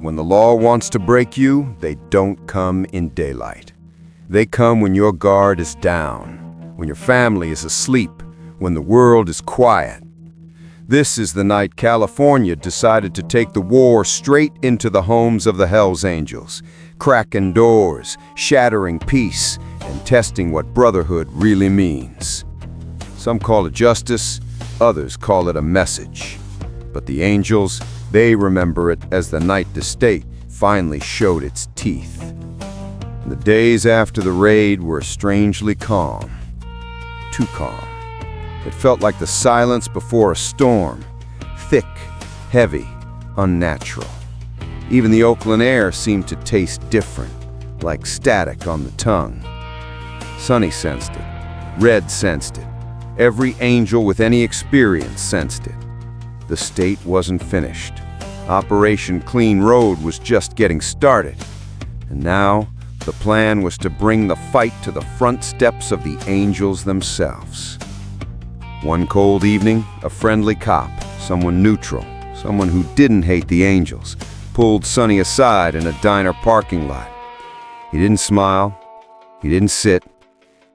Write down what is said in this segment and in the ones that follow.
When the law wants to break you, they don't come in daylight. They come when your guard is down, when your family is asleep, when the world is quiet. This is the night California decided to take the war straight into the homes of the Hells Angels, cracking doors, shattering peace, and testing what brotherhood really means. Some call it justice, others call it a message. But the Angels, they remember it as the night the state finally showed its teeth. The days after the raid were strangely calm. Too calm. It felt like the silence before a storm. Thick, heavy, unnatural. Even the Oakland air seemed to taste different, like static on the tongue. Sonny sensed it. Red sensed it. Every angel with any experience sensed it. The state wasn't finished. Operation Clean Road was just getting started. And now, the plan was to bring the fight to the front steps of the Angels themselves. One cold evening, a friendly cop, someone neutral, someone who didn't hate the Angels, pulled Sonny aside in a diner parking lot. He didn't smile, he didn't sit,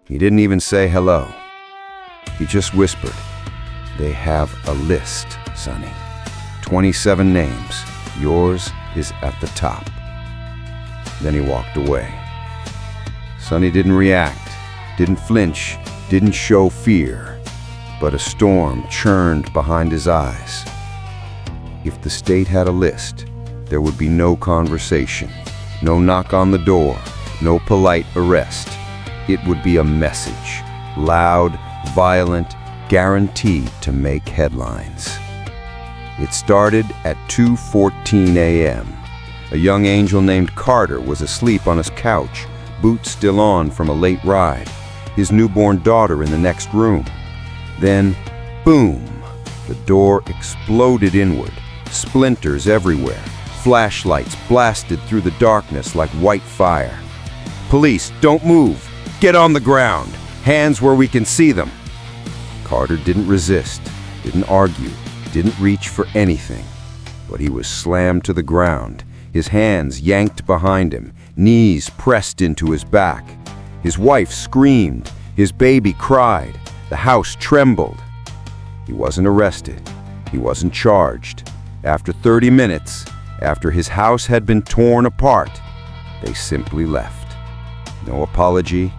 he didn't even say hello. He just whispered, "They have a list, Sonny. 27 names. Yours is at the top." Then he walked away. Sonny didn't react, didn't flinch, didn't show fear, but a storm churned behind his eyes. If the state had a list, there would be no conversation, no knock on the door, no polite arrest. It would be a message, loud, violent, guaranteed to make headlines. It started at 2:14 a.m. A young angel named Carter was asleep on his couch, boots still on from a late ride, his newborn daughter in the next room. Then, boom, the door exploded inward, splinters everywhere, flashlights blasted through the darkness like white fire. "Police, don't move! Get on the ground! Hands where we can see them!" Carter didn't resist, didn't argue, didn't reach for anything, but he was slammed to the ground, his hands yanked behind him, knees pressed into his back. His wife screamed, his baby cried, the house trembled. He wasn't arrested, he wasn't charged. After 30 minutes, after his house had been torn apart, they simply left. No apology,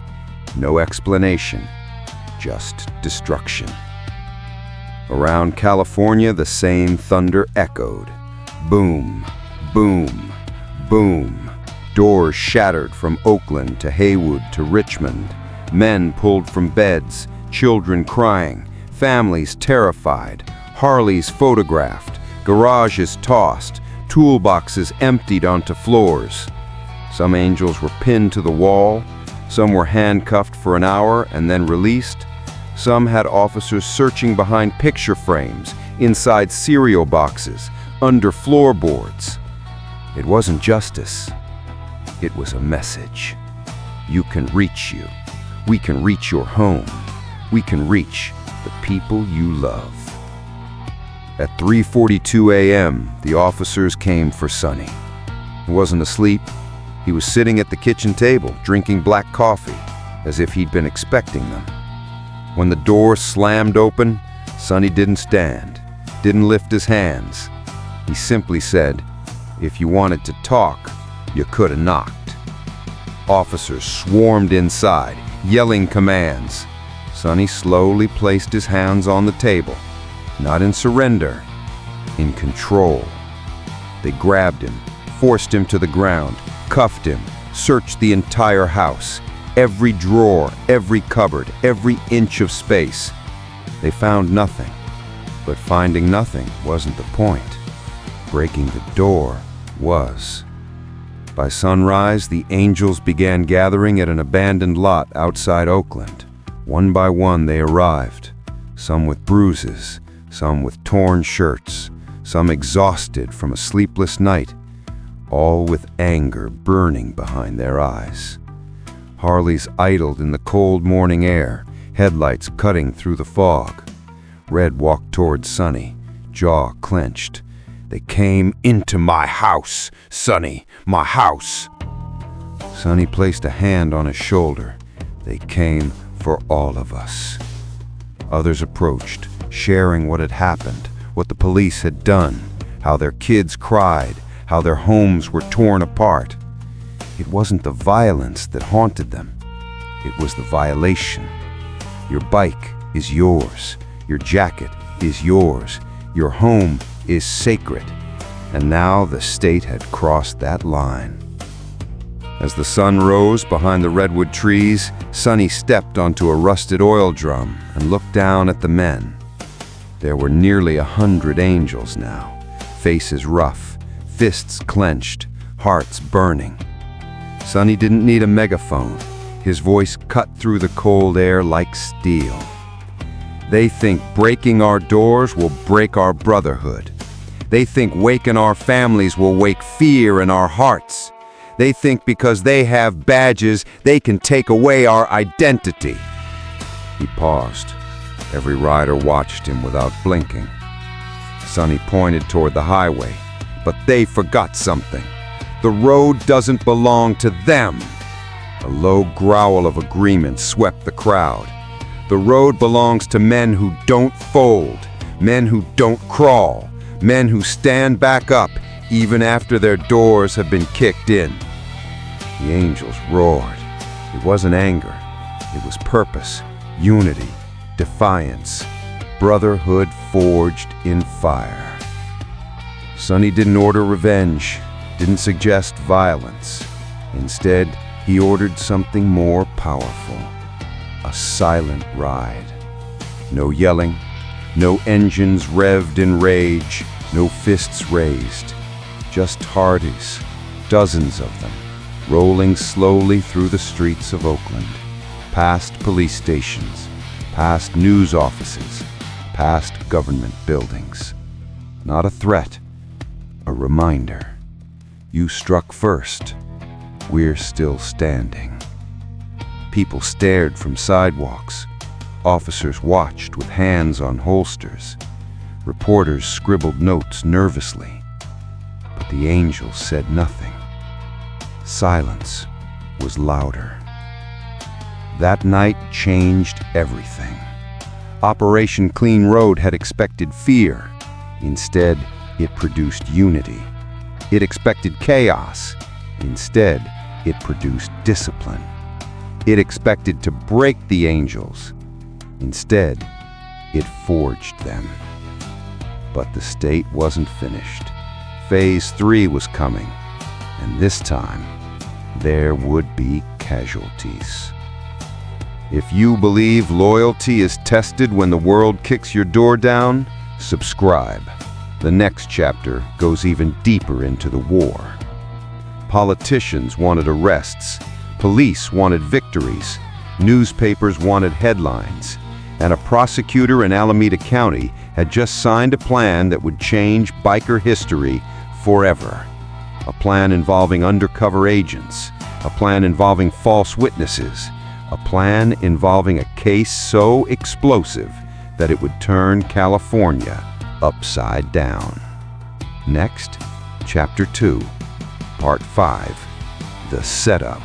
no explanation, just destruction. Around California, the same thunder echoed. Boom, boom, boom. Doors shattered from Oakland to Haywood to Richmond. Men pulled from beds, children crying, families terrified, Harleys photographed, garages tossed, toolboxes emptied onto floors. Some angels were pinned to the wall, some were handcuffed for an hour and then released. Some had officers searching behind picture frames, inside cereal boxes, under floorboards. It wasn't justice. It was a message. You can reach you. We can reach your home. We can reach the people you love. At 3:42 a.m., the officers came for Sonny. He wasn't asleep. He was sitting at the kitchen table, drinking black coffee, as if he'd been expecting them. When the door slammed open, Sonny didn't stand, didn't lift his hands. He simply said, "If you wanted to talk, you could have knocked." Officers swarmed inside, yelling commands. Sonny slowly placed his hands on the table, not in surrender, in control. They grabbed him, forced him to the ground, cuffed him, searched the entire house, every drawer, every cupboard, every inch of space. They found nothing, but finding nothing wasn't the point. Breaking the door was. By sunrise, the angels began gathering at an abandoned lot outside Oakland. One by one they arrived, some with bruises, some with torn shirts, some exhausted from a sleepless night, all with anger burning behind their eyes. Harleys idled in the cold morning air, headlights cutting through the fog. Red walked towards Sonny, jaw clenched. They came into my house, Sonny, my house. Sonny placed a hand on his shoulder. They came for all of us. Others approached, sharing what had happened, what the police had done, how their kids cried, how their homes were torn apart. It wasn't the violence that haunted them. It was the violation. Your bike is yours. Your jacket is yours. Your home is sacred. And now the state had crossed that line. As the sun rose behind the redwood trees, Sonny stepped onto a rusted oil drum and looked down at the men. There were nearly 100 angels now, faces rough, fists clenched, hearts burning. Sonny didn't need a megaphone. His voice cut through the cold air like steel. They think breaking our doors will break our brotherhood. They think waking our families will wake fear in our hearts. They think because they have badges, they can take away our identity. He paused. Every rider watched him without blinking. Sonny pointed toward the highway, but they forgot something. The road doesn't belong to them. A low growl of agreement swept the crowd. The road belongs to men who don't fold, men who don't crawl, men who stand back up even after their doors have been kicked in. The angels roared. It wasn't anger. It was purpose, unity, defiance, brotherhood forged in fire. Sonny didn't order revenge, didn't suggest violence. Instead, he ordered something more powerful, a silent ride. No yelling, no engines revved in rage, no fists raised, just Hardys, dozens of them, rolling slowly through the streets of Oakland, past police stations, past news offices, past government buildings. Not a threat, a reminder. You struck first. We're still standing. People stared from sidewalks. Officers watched with hands on holsters. Reporters scribbled notes nervously. But the angels said nothing. Silence was louder. That night changed everything. Operation Clean Road had expected fear. Instead, it produced unity. It expected chaos. Instead, it produced discipline. It expected to break the angels. Instead, it forged them. But the state wasn't finished. Phase 3 was coming, and this time, there would be casualties. If you believe loyalty is tested when the world kicks your door down, subscribe. The next chapter goes even deeper into the war. Politicians wanted arrests, police wanted victories, newspapers wanted headlines, and a prosecutor in Alameda County had just signed a plan that would change biker history forever. A plan involving undercover agents, a plan involving false witnesses, a plan involving a case so explosive that it would turn California upside down. Next, Chapter 2, Part 5, The Setup.